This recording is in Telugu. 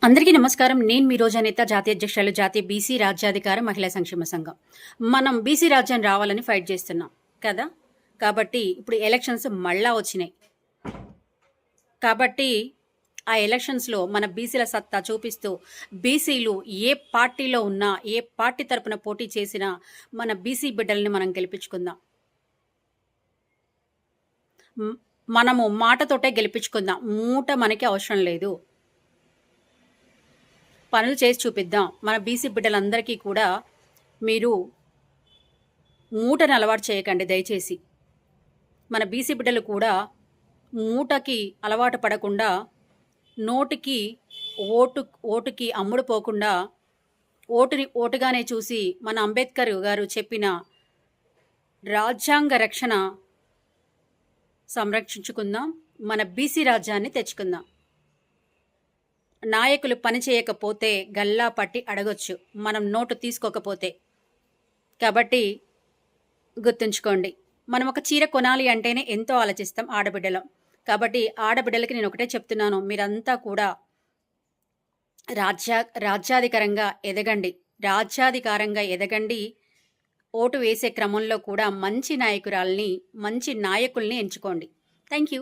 అందరికీ నమస్కారం. నేను మీ రోజనేత జాతీయ అధ్యక్షురాలు జాతీయ బీసీ రాజ్యాధికార మహిళా సంక్షేమ సంఘం. మనం బీసీ రాజ్యం రావాలని ఫైట్ చేస్తున్నాం కదా! కాబట్టి ఇప్పుడు ఎలక్షన్స్ మళ్ళా వచ్చినాయి. కాబట్టి ఆ ఎలక్షన్స్‌లో మన బీసీల సత్తా చూపిస్తూ బీసీలు ఏ పార్టీలో ఉన్నా, ఏ పార్టీ తరపున పోటీ చేసినా మన బీసీ బిడ్డల్ని మనం గెలిపించుకుందాం. మనము మాటతోటే గెలిపించుకుందాం. మూట మనకి అవసరం లేదు. పనులు చేసి చూపిద్దాం. మన బీసీ బిడ్డలందరికీ కూడా మీరు మూటను అలవాటు చేయకండి దయచేసి. మన బీసీ బిడ్డలు కూడా మూటకి అలవాటు పడకుండా నోటికి ఓటుకి అమ్ముడు పోకుండా ఓటుగానే చూసి మన అంబేద్కర్ గారు చెప్పిన రాజ్యాంగ రక్షణ సంరక్షించుకుందాం. మన బీసీ రాజ్యాన్ని తెచ్చుకుందాం. నాయకులు పని చేయకపోతే గల్లా పట్టి అడగొచ్చు, మనం నోటు తీసుకోకపోతే. కాబట్టి గుర్తుంచుకోండి, మనం ఒక చీర కొనాలి అంటేనే ఎంతో ఆలోచిస్తాం ఆడబిడ్డలం. కాబట్టి ఆడబిడ్డలకి నేను ఒకటే చెప్తున్నాను, మీరంతా కూడా రాజ్యాధికారంగా ఎదగండి. ఓటు వేసే క్రమంలో కూడా మంచి నాయకుల్ని ఎంచుకోండి. Thank you.